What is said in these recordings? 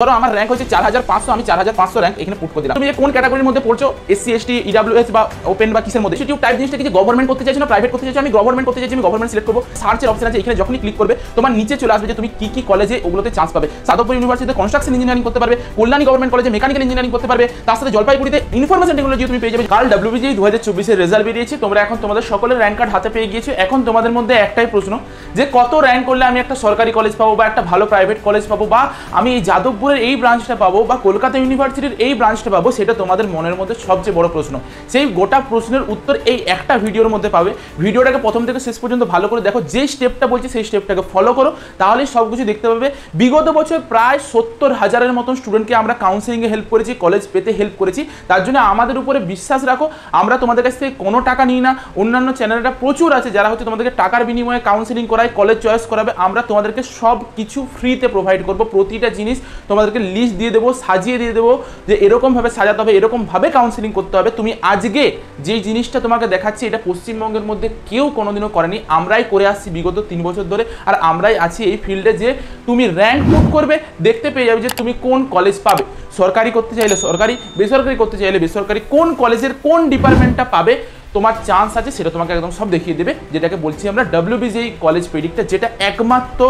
ধরো আমার র্যাঙ্ক হচ্ছে 4500, আমি 4500 র্যাঙ্ক এখানে পুট করে দিলাম। তুমি যে কোন ক্যাটাগরির মধ্যে পড়ছো, এসসি এসটি ইডব্লিউএস বা ওপেন বা কিসের মধ্যে, ইনস্টিটিউট টাইপ জিনিসটা কি যে গভর্নমেন্ট করতে চাইছো না প্রাইভেট করতে চাইছো, আমি গভর্নমেন্ট করতে চাইছি, আমি গভর্নমেন্ট সিলেক্ট করবো। সার্চের অপশন আছে, এখানে যখনই ক্লিক করবে তোমার নিচে চলে আসবে যে তুমি কি কি কলেজে ওগুলোতে চান্স পাবে। সাদপুর ইউনিভার্সিটিতে কনস্ট্রাকশন ইঞ্জিনিয়ারিং করতে পারবে, কল্যাণী গভর্নমেন্ট কলেজে মেকানিক্যাল ইঞ্জিনিয়ারিং করতে পারবে, তার সাথে জলপাইগুড়িতে ইনফরমেশন টেকনোলজি তুমি পেয়ে যাবে। কাল ডব্লিউবিজি 2024 এর রেজাল্ট বেরিয়েছে, তোমরা এখন তোমাদের সকলের র্যাঙ্ক কার্ড হাতে পেয়ে গিয়েছো। এখন তোমাদের মধ্যে একটাই প্রশ্ন যে কত র্যাঙ্ক করলে আমি একটা সরকারি কলেজ পাবো বা একটা ভালো প্রাইভেট কলেজ পাবো, বা আমি এই যাদবপুরের এই ব্রাঞ্চটা পাবো বা কলকাতা ইউনিভার্সিটির এই ব্রাঞ্চটা পাবো, সেটা তোমাদের মনের মধ্যে সবচেয়ে বড় প্রশ্ন। সেই গোটা প্রশ্নের উত্তর এই একটা ভিডিওর মধ্যে পাবে। ভিডিওটাকে প্রথম থেকে শেষ পর্যন্ত ভালো করে দেখো, যে স্টেপটা বলছি সেই স্টেপটাকে ফলো করো, তাহলেই সব কিছু দেখতে পাবে। বিগত বছর প্রায় 70,000-এর মতন স্টুডেন্টকে আমরা কাউন্সেলিংয়ে হেল্প করেছি, কলেজ পেতে হেল্প করেছি। তার জন্য আমাদের উপরে বিশ্বাস রাখো, আমরা তোমাদের কাছ থেকে কোনো টাকা নিই না। অন্যান্য চ্যানেলটা প্রচুর আছে যারা হচ্ছে তোমাদেরকে টাকার বিনিময়ে কাউন্সেলিং করায়, কলেজ চয়েস করাবে। আমরা তোমাদেরকে সব কিছু ফ্রিতে প্রোভাইড করবো। প্রতিটা জিনিস তোমাদেরকে লিস্ট দিয়ে দেবো, সাজিয়ে দিয়ে দেবো যে এরকমভাবে সাজাতে হবে, এরকমভাবে কাউন্সেলিং করতে হবে। তুমি আজকে যেই জিনিসটা তোমাকে দেখাচ্ছি, এটা পশ্চিমবঙ্গের মধ্যে কেউ কোনোদিনও করেনি, আমরাই করে আসছি বিগত 3 বছর ধরে। আর আমরাই আছি এই ফিল্ডে যে তুমি র্যাঙ্ক পুট করবে, দেখতে পেয়ে যাবে যে তুমি কোন কলেজ পাবে। সরকারি করতে চাইলে সরকারি, বেসরকারি করতে চাইলে বেসরকারি, কোন কলেজের কোন ডিপার্টমেন্টটা পাবে তোমার চান্স আছে সেটা তোমাকে একদম সব দেখিয়ে দেবে। যেটাকে বলছি আমরা ডব্লিউবিজি কলেজ প্রেডিক্টর, যেটা একমাত্র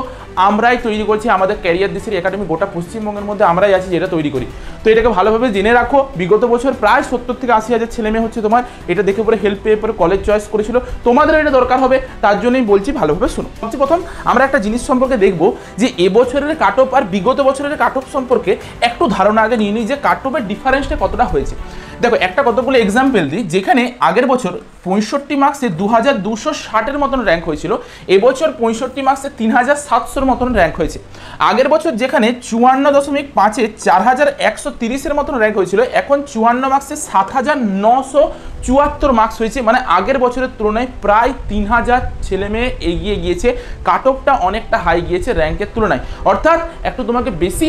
আমরাই তৈরি করছি। আমাদের ক্যারিয়ার দিশারি একাডেমি গোটা পশ্চিমবঙ্গের মধ্যে আমরাই আছি যেটা তৈরি করি। তো এটাকে ভালোভাবে জেনে রাখো। বিগত বছর প্রায় 70 থেকে 80,000 ছেলেমেয়ে হচ্ছে তোমার এটা দেখে পরে হেল্প পেয়ে পরে কলেজ চয়েস করেছিল। তোমাদের এটা দরকার হবে, তার জন্যই বলছি ভালোভাবে শুনো। সবচেয়ে প্রথম আমরা একটা জিনিস সম্পর্কে দেখবো যে এবছরের কাট অফ আর বিগত বছরের কাট অফ সম্পর্কে একটু ধারণা আগে নিয়ে নিই যে কাট অফের ডিফারেন্সটা কতটা হয়েছে। দেখো একটা কতগুলো এক্সাম্পল দিই। যেখানে আগের বছর 65 মার্কসে 2260-এর মতন র্যাঙ্ক হয়েছিল, এবছর 65 মার্কসে 3700-এর মতন র্যাঙ্ক হয়েছে। আগের বছর যেখানে 54.5-এ 4130-এর মতন র্যাঙ্ক হয়েছিল, এখন 54 মার্কসে 7974 মার্কস হয়েছে। মানে আগের বছরের তুলনায় প্রায় 3000 ছেলেমেয়ে এগিয়ে গিয়েছে। কাট অফটা অনেকটা হাই গিয়েছে র্যাঙ্কের তুলনায়। অর্থাৎ একটু তোমাকে বেশি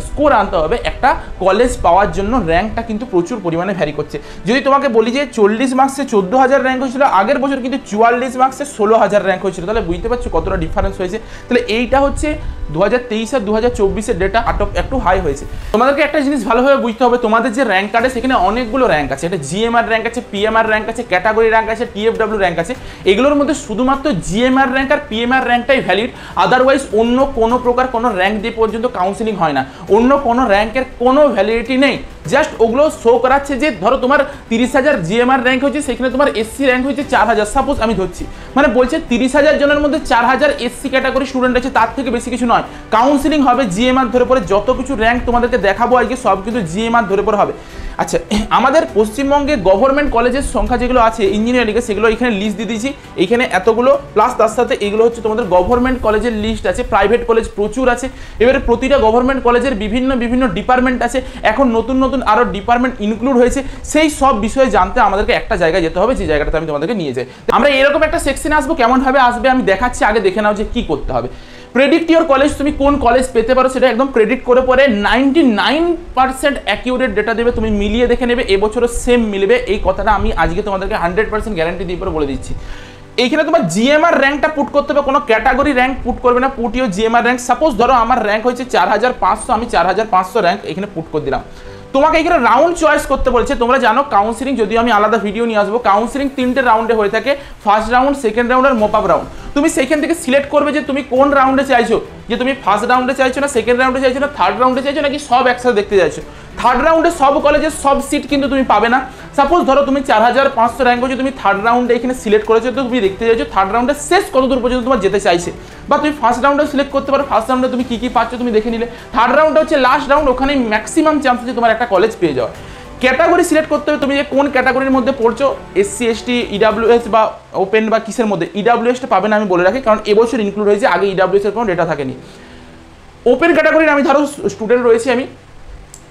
স্কোর আনতে হবে একটা কলেজ পাওয়ার জন্য। র্যাঙ্কটা কিন্তু প্রচুর পরিমাণে ভ্যারি করছে। যদি তোমাকে বলি যে 40 মার্কসে 14,000 র্যাঙ্ক হয়েছিল, আগের বছর কিন্তু 44 মার্কসে 16,000 র্যাঙ্ক হয়েছিল। তাহলে বুঝতে পারছো কতটা ডিফারেন্স হয়েছে। তাহলে এইটা হচ্ছে 2023 আর 2024-এর ডেটা একটু হাই হয়েছে। তোমাদেরকে একটা জিনিস ভালোভাবে বুঝতে হবে, তোমাদের যে র্যাঙ্ক কার্ডে সেখানে অনেকগুলো র্যাঙ্ক আছে। এটা জিএমআর র্যাঙ্ক আছে, পিএমআর র্যাঙ্ক আছে, ক্যাটাগরি র্যাঙ্ক আছে, টিএফডব্লিউ র্যাঙ্ক আছে। এগুলোর মধ্যে শুধুমাত্র জিএমআর র্যাঙ্ক আর পিএমআর র্যাঙ্কটাই ভ্যালিড। আদারওয়াইজ অন্য কোনো প্রকার কোনো র্যাঙ্ক দিয়ে পর্যন্ত কাউন্সেলিং হয় না। অন্য কোনো র্যাঙ্কের কোনো ভ্যালিডিটি নেই। জাস্ট ওগুলো শো করাচ্ছে যে ধরো তোমার 30,000 জিএমআর র্যাঙ্ক হয়েছে, সেখানে তোমার এসসি র্যাঙ্ক হয়েছে 4000, সাপোজ আমি ধরছি। মানে বলছে 30,000 জনের মধ্যে 4000 এসসি ক্যাটাগরি স্টুডেন্ট আছে, তার থেকে বেশি কিছু নয়। কাউন্সেলিং হবে জিএমআর ধরে পরে। যত কিছু র্যাঙ্ক তোমাদেরকে দেখাবো আজকে সব কিন্তু জিএমআর ধরে পরে হবে। আচ্ছা, আমাদের পশ্চিমবঙ্গে গভর্নমেন্ট কলেজের সংখ্যা যেগুলো আছে ইঞ্জিনিয়ারিংয়ে, সেগুলো এখানে লিস্ট দিয়ে দিয়েছি। এইখানে এতগুলো প্লাস তার সাথে এগুলো হচ্ছে তোমাদের গভর্নমেন্ট কলেজের লিস্ট আছে। প্রাইভেট কলেজ প্রচুর আছে। এবারে প্রতিটা গভর্নমেন্ট কলেজের বিভিন্ন বিভিন্ন ডিপার্টমেন্ট আছে। এখন নতুন নতুন আরও ডিপার্টমেন্ট ইনক্লুড হয়েছে। সেই সব বিষয়ে জানতে আমাদেরকে একটা জায়গায় যেতে হবে, যে জায়গাটাতে আমি তোমাদেরকে নিয়ে যাই। আমরা এরকম একটা সেকশনে আসবো। কেমনভাবে আসবে আমি দেখাচ্ছি, আগে দেখে নাও যে কী করতে হবে। প্রেডিক্ট ইওর কলেজ, তুমি কোন কলেজ পেতে পারো সেটা একদম প্রেডিক্ট করে পরে 99% অ্যাকিউরেট ডেটা দেবে। তুমি মিলিয়ে দেখে নেবে, এবছরও সেম মিলবে। এই কথাটা আমি আজকে তোমাদেরকে 100% গ্যারান্টি দিয়ে পরে বলে দিচ্ছি। এইখানে তোমার জিএমআর র্যাঙ্কটা পুট করতে হবে, কোনো ক্যাটাগরি র্যাঙ্ক পুট করবে না। Put your GMR rank. Suppose ধরো আমার র্যাঙ্ক হয়েছে 4500, আমি 4500 র্যাঙ্ক এখানে পুট করে দিলাম। তোমাকে এখানে রাউন্ড চয়েস করতে বলেছে। তোমরা জানো কাউন্সেলিং, যদিও আমি আলাদা ভিডিও নিয়ে আসবো, কাউন্সেলিং 3টে রাউন্ডে হয়ে থাকে। ফার্স্ট রাউন্ড, সেকেন্ড রাউন্ড আর মোপ আপ রাউন্ড। তুমি সেখান থেকে সিলেক্ট করবে যে তুমি কোন রাউন্ডে চাইছো, যে তুমি ফার্স্ট রাউন্ডে চাইছো না, সেকেন্ড রাউন্ডে চাইছো না, থার্ড রাউন্ডে চাইছো নাকি সব একসাথে দেখতে চাইছো। থার্ড রাউন্ডে সব কলেজের সব সিট কিন্তু তুমি পাবে না। সাপোজ ধরো তুমি 4500 র্যাঙ্ক হচ্ছে, তুমি থার্ড রাউন্ডে এখানে সিলেক্ট করেছো, তো তুমি দেখতে চাইছো থার্ড রাউন্ডে শেষ কত দূর পর্যন্ত তোমার যেতে চাইছে। বা তুমি ফার্স্ট রাউন্ডে সিলেক্ট করতে পারো, ফার্স্ট রাউন্ডে তুমি কী কী পাচ্ছ তুমি দেখে নিলে। থার্ড রাউন্ডে হচ্ছে লাস্ট রাউন্ড, ওখানে ম্যাক্সিমাম চান্স আছে তোমার একটা কলেজ পেয়ে যাওয়া। ক্যাটাগরি সিলেক্ট করতে হবে, তুমি যে কোন ক্যাটাগরির মধ্যে পড়ছো, এসসি এসটি ইডব্লিউএস বা ওপেন বা কিসের মধ্যে। ইডব্লিউএসটা পাবে না আমি বলে রাখি, কারণ এবছর ইনক্লুড হয়েছে, আগে ইডব্লিউএস এর কোনো ডেটা থাকেনি। ওপেন ক্যাটাগরির আমি ধরো স্টুডেন্ট রয়েছে, আমি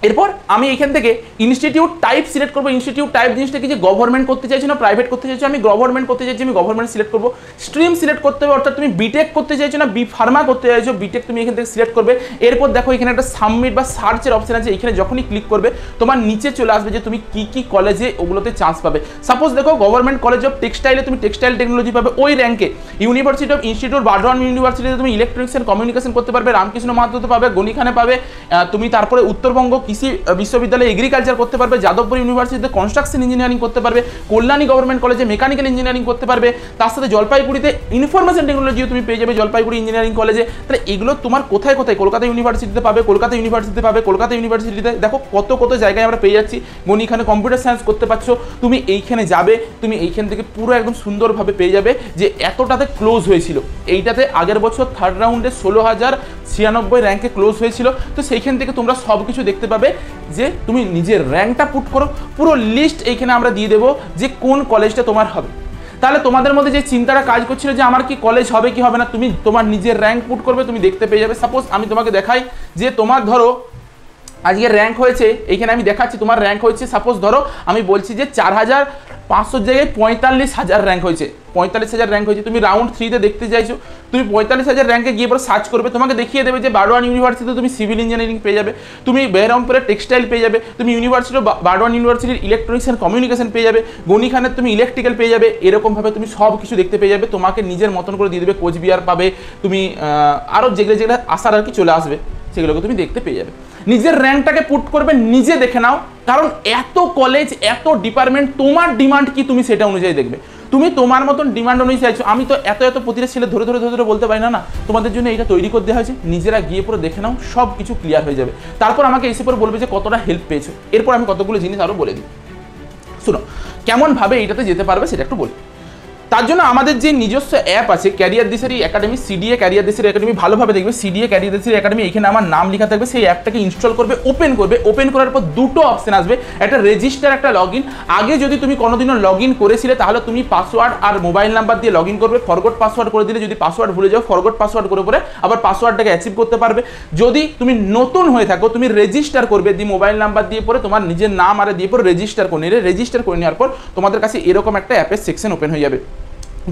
এরপর আমি এখান থেকে ইনস্টিটিউট টাইপ সিলেক্ট করবো। ইনস্টিটিউট টাইপ জিনিসটা কি, যে গভর্নমেন্ট করতে চাইছো না প্রাইভেট করতে চাইছো, আমি গভর্নমেন্ট করতে চাইছি, আমি গভর্নমেন্ট সিলেক্ট করবো। স্ট্রিম সিলেক্ট করতে হবে, অর্থাৎ তুমি বিটেক করতে চাইছো না বি ফার্মা করতে চাইছো, বিটেক তুমি এখান থেকে সিলেক্ট করবে। এরপর দেখো এখানে একটা সাবমিট বা সার্চের অপশন আছে, এখানে যখনই ক্লিক করবে তোমার নিচে চলে আসবে যে তুমি কি কি কলেজে ওগুলোতে চান্স পাবে। সাপোজ দেখো গভর্নমেন্ট কলেজ অফ টেক্সটাইলে তুমি টেক্সটাইল টেকনোলজি পাবে ওই র্যাঙ্কে। ইউনিভার্সিটি অফ ইনস্টিটিউট বার্ডওয়ান ইউনিভার্সিটিতে তুমি ইলেকট্রনিক্স অ্যান্ড কমিউনিকেশন করতে পারবে, রামকৃষ্ণ মাহাতো পাবে, গণিখানে পাবে তুমি, তারপরে উত্তরবঙ্গ কৃষি বিশ্ববিদ্যালয়ে এগ্রিকালচার করতে পারবে, যাদবপুর ইউনিভার্সিটিতে কনস্ট্রাকশন ইঞ্জিনিয়ারিং করতে পারবে, কল্যাণী গভর্নমেন্ট কলেজে মেকানিক্যাল ইঞ্জিনিয়ারিং করতে পারবে, তার সাথে জলপাইগুড়িতে ইনফরমেশন টেকনোলজিও তুমি পেয়ে যাবে জলপাইগুড়ি ইঞ্জিনিয়ারিং কলেজে। তাহলে এগুলো তোমার কোথায় কোথায়, কলকাতা ইউনিভার্সিটিতে পাবে, কলকাতা ইউনিভার্সিটিতে পাবে, কলকাতা ইউনিভার্সিটিতে দেখো কত কত জায়গায় আমরা পেয়ে যাচ্ছি। গণিখানে কম্পিউটার সায়েন্স করতে পারছো, তুমি এইখানে যাবে, তুমি এইখান থেকে পুরো একদম সুন্দরভাবে পেয়ে যাবে যে এতটাতে ক্লোজ হয়েছিল। এইটাতে আগের বছর থার্ড রাউন্ডে 16,096 র্যাঙ্কে ক্লোজ হয়েছিল। তো সেইখান থেকে তোমরা সব কিছু দেখতে পাবে যে তুমি নিজের র্যাঙ্কটা পুট করো, পুরো লিস্ট এইখানে আমরা দিয়ে দেবো যে কোন কলেজটা তোমার হবে। তাহলে তোমাদের মধ্যে যে চিন্তাটা কাজ করছিল যে আমার কি কলেজ হবে কি হবে না, তুমি তোমার নিজের র্যাঙ্ক পুট করবে, তুমি দেখতে পেয়ে যাবে। সাপোজ আমি তোমাকে দেখাই যে তোমার ধরো আজকে র্যাঙ্ক হয়েছে, এইখানে আমি দেখাচ্ছি তোমার র্যাঙ্ক হয়েছে, সাপোজ ধরো আমি বলছি যে 4,500 জায়গায় 45,000 র্যাঙ্ক হয়েছে, 45,000 র্যাঙ্ক হয়েছে। তুমি রাউন্ড 3তে দেখতে চাইছো, তুমি 45,000 র্যাঙ্কে গিয়ে পরে সার্চ করবে, তোমাকে দেখিয়ে দেবে যে বারওয়ান ইউনিভার্সিটিতে তুমি সিভিল ইঞ্জিনিয়ারিং পেয়ে যাবে, তুমি বেহরমপুরে টেক্সটাইল পেয়ে যাবে, তুমি ইউনিভার্সিটি বারওয়ান ইউনিভার্সিটির ইলেকট্রনিক্স অ্যান্ড কমিউনিকেশন পেয়ে যাবে, গণিখানের তুমি ইলেকট্রিক্যাল পেয়ে যাবে। এরকমভাবে তুমি সব কিছু দেখতে পেয়ে যাবে, তোমাকে নিজের মতন করে দিয়ে দেবে। কোচবিহার পাবে তুমি, আরও যেগুলো যেগুলো আসার আর কি চলে আসবে সেগুলোকে তুমি দেখতে পেয়ে যাবে। নিজের র্যাঙ্কটাকে পুট করবে, নিজে দেখে নাও, কারণ এত কলেজ এত ডিপার্টমেন্ট, তোমার ডিমান্ড কি তুমি সেটা অনুযায়ী দেখবে। তুমি তোমার মতন ডিমান্ড অনুযায়ী চাইছো, আমি তো এত এত প্রতিটা ছেলে ধরে ধরে ধরে বলতে পারি না, না তোমাদের জন্য এটা তৈরি করে দেওয়া হয়েছে। নিজেরা গিয়ে পুরো দেখে নাও, সব কিছু ক্লিয়ার হয়ে যাবে। তারপর আমাকে এসে পরে বলবে যে কতটা হেল্প পেয়েছো। এরপর আমি কতগুলো জিনিস আরও বলে দিই। শুনো কেমনভাবে এইটাতে যেতে পারবে সেটা একটু বলি। তার জন্য আমাদের যে নিজস্ব অ্যাপ আছে career Dishari academy, CDA career Dishari academy, ভালোভাবে দেখবে সিডিএ ক্যারিয়ার দিশারি একাডেমি, এখানে আমার নাম লেখা থাকবে। সেই অ্যাপটাকে ইনস্টল করবে, ওপেন করবে। ওপেন করার পর দুটো অপশন আসবে, একটা রেজিস্টার, একটা লগ ইন। আগে যদি তুমি কোনোদিনও লগ ইন করেছিলে তাহলে তুমি পাসওয়ার্ড আর মোবাইল নাম্বার দিয়ে লগ ইন করবে। ফরগট পাসওয়ার্ড করে দিলে, যদি পাসওয়ার্ড ভুলে যাও ফরগট পাসওয়ার্ড করে পরে আবার পাসওয়ার্ডটাকে অ্যাচিভ করতে পারবে। যদি তুমি নতুন হয়ে থাকো তুমি রেজিস্টার করবে, দিয়ে মোবাইল নাম্বার দিয়ে পরে তোমার নিজের নাম আর দিয়ে পরে রেজিস্টার করে নিলে, রেজিস্টার করে নেওয়ার পর তোমাদের কাছে এরকম একটা অ্যাপের সেকশন ওপেন হয়ে যাবে।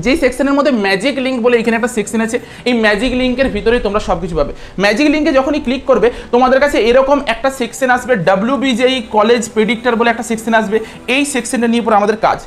যেই সেকশনের মধ্যে ম্যাজিক লিঙ্ক বলে এখানে একটা সেকশন আছে, এই ম্যাজিক লিঙ্কের ভিতরে তোমরা সব কিছু পাবে। ম্যাজিক লিঙ্কে যখনই ক্লিক করবে তোমাদের কাছে এরকম একটা সেকশন আসবে, WBJE কলেজ প্রেডিক্টর বলে একটা সেকশন আসবে। এই সেকশনটা নিয়ে পরে আমাদের কাজ,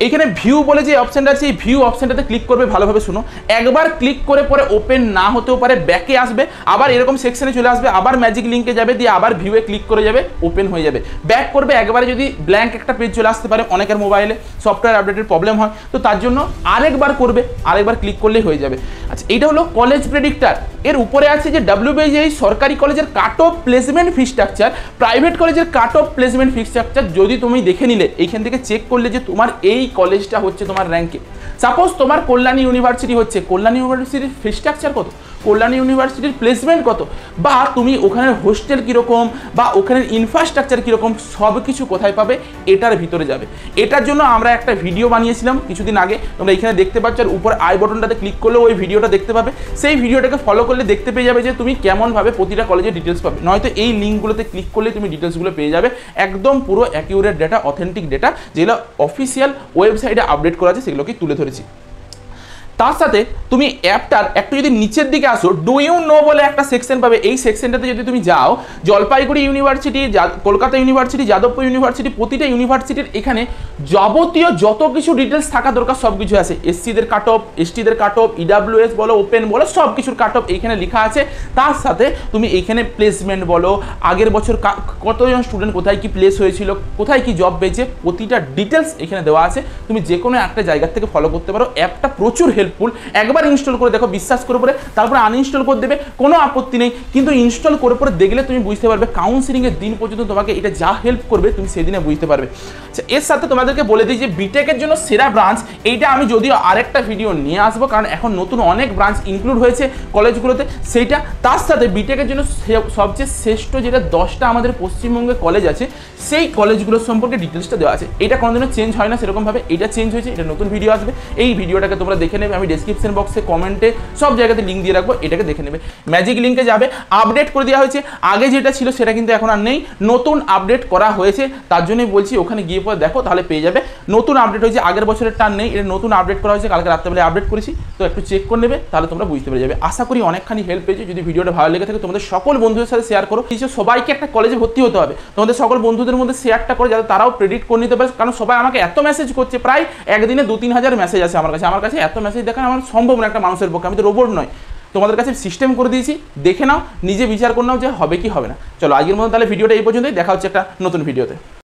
এখানে ভিউ বলে যে অপশনটা আছে, এই ভিউ অপশনটাতে ক্লিক করবে। ভালোভাবে শুনো, একবার ক্লিক করে পরে ওপেন না হতেও পারে, ব্যাকে আসবে, আবার এরকম সেকশনে চলে আসবে, আবার ম্যাজিক লিঙ্কে যাবে, দিয়ে আবার ভিউয়ে ক্লিক করে যাবে, ওপেন হয়ে যাবে। ব্যাক করবে, একবারে যদি ব্ল্যাঙ্ক একটা পেজ চলে আসতে পারে, অনেকের মোবাইলে সফটওয়্যার আপডেটের প্রবলেম হয়, তো তার জন্য আরেকবার করবে, আরেকবার ক্লিক করলেই হয়ে যাবে। আচ্ছা, এইটা হলো কলেজ প্রেডিক্টর। এর উপরে আছে যে WBJE সরকারি কলেজের cut off placement fee structure, private কলেজের cut off placement fee structure. যদি তুমি দেখে নিলে এইখান থেকে চেক করলে যে তোমার এই কলেজটা হচ্ছে তোমার র্যাঙ্কে, সাপোজ তোমার কল্যাণী ইউনিভার্সিটি হচ্ছে, কল্যাণী ইউনিভার্সিটির ফি স্ট্রাকচার কত, কল্যাণী ইউনিভার্সিটির প্লেসমেন্ট কত, বা তুমি ওখানের হোস্টেল কীরকম, বা ওখানের ইনফ্রাস্ট্রাকচার কীরকম, সব কিছু কোথায় পাবে এটার ভিতরে যাবে। এটার জন্য আমরা একটা ভিডিও বানিয়েছিলাম কিছুদিন আগে, তোমরা এখানে দেখতে পাচ্ছ, আর উপর আই বটনটাতে ক্লিক করলে ওই ভিডিওটা দেখতে পাবে। সেই ভিডিওটাকে ফলো করলে দেখতে পেয়ে যাবে যে তুমি কেমনভাবে প্রতিটা কলেজের ডিটেলস পাবে। নয়তো এই লিঙ্কগুলোতে ক্লিক করলে তুমি ডিটেলসগুলো পেয়ে যাবে, একদম পুরো অ্যাকিউরেট ডেটা, অথেন্টিক ডেটা, যেগুলো অফিসিয়াল ওয়েবসাইটে আপডেট করা আছে সেগুলোকে তুলে ধরেছি। তার সাথে তুমি অ্যাপটার একটু যদি নিচের দিকে আসো, ডু ইউ নো বলে একটা সেকশন পাবে। এই সেকশনটাতে যদি তুমি যাও, Jalpaiguri university, Kolkata university, Jadavpur university, প্রতিটা ইউনিভার্সিটির এখানে যাবতীয় যত কিছু ডিটেলস থাকা দরকার সব কিছু আছে। এসসিদের কাট অফ, এসটিদের কাট অফ, ইডাব্লিউএস বলো, ওপেন বলো, সব কিছুর কাট অফ এইখানে লেখা আছে। তার সাথে তুমি এইখানে প্লেসমেন্ট বলো, আগের বছর কতজন স্টুডেন্ট কোথায় কি প্লেস হয়েছিল, কোথায় কি জব পেয়েছে, প্রতিটা ডিটেলস এখানে দেওয়া আছে। তুমি যে কোনো একটা জায়গা থেকে ফলো করতে পারো। অ্যাপটা প্রচুর হেল্পফুল, একবার ইনস্টল করে দেখো, বিশ্বাস করে পরে তারপরে আনইনস্টল করে দেবে, কোনো আপত্তি নেই। কিন্তু ইনস্টল করে পরে দেখলে তুমি বুঝতে পারবে কাউন্সিলিংয়ের দিন পর্যন্ত তোমাকে এটা যা হেল্প করবে তুমি সেদিনে বুঝতে পারবে। আচ্ছা, এর সাথে তোমাকে তোমাদেরকে বলে দিই যে বিটেকের জন্য সেরা ব্রাঞ্চ এইটা আমি যদিও আরেকটা ভিডিও নিয়ে আসবো, কারণ এখন নতুন অনেক ব্রাঞ্চ ইনক্লুড হয়েছে কলেজগুলোতে, সেইটা তার সাথে বিটেকের জন্য সবচেয়ে শ্রেষ্ঠ যেটা 10টা আমাদের পশ্চিমবঙ্গে কলেজ আছে সেই কলেজগুলোর সম্পর্কে ডিটেলসটা দেওয়া আছে। এটা কোনোদিনও চেঞ্জ হয় না সেরকমভাবে, এটা চেঞ্জ হয়েছে, এটা নতুন ভিডিও আসবে। এই ভিডিওটাকে তোমরা দেখে নেবে, আমি ডেসক্রিপশন বক্সে কমেন্টে সব জায়গাতে লিঙ্ক দিয়ে রাখবো, এটাকে দেখে নেবে। ম্যাজিক লিঙ্কে যাবে, আপডেট করে দেওয়া হয়েছে, আগে যেটা ছিল সেটা কিন্তু এখন আর নেই, নতুন আপডেট করা হয়েছে, তার জন্যই বলছি ওখানে গিয়ে পরে দেখো তাহলে পেয়ে যাবে। নতুন আপডেট হয়েছে, আগের বছরের টান নেই, এটা নতুন আপডেট করা হয়েছে, কালকে রাত্রেবেলা আপডেট করেছি, তো একটু চেক করে নেবে, তাহলে তোমরা বুঝতে পেরে যাবে। আশা করি অনেকখানি হেল্প পেয়েছে। যদি ভিডিওটা ভালো লেগে থাকে তোমাদের সকল বন্ধুদের সাথে শেয়ার করো। সবাইকে একটা কলেজে ভর্তি হতে হবে, তোমাদের সকল বন্ধুদের মধ্যে শেয়ারটা করে যাতে তারাও প্রেডিক্ট করে নিতে পারে, কারণ সবাই আমাকে এত মেসেজ করছে, প্রায় একদিনে 2-3 হাজার মেসেজ আছে আমার কাছে এত মেসেজ দেখা আমার সম্ভব না একটা মানুষের পক্ষে, আমি তো রোবট নয়। তোমাদের কাছে সিস্টেম করে দিয়েছি, দেখে নাও, নিজে বিচার করে নাও যে হবে কি হবে না। চলো আজকের মতো তাহলে ভিডিওটা এই পর্যন্তই, দেখা হচ্ছে একটা নতুন ভিডিওতে।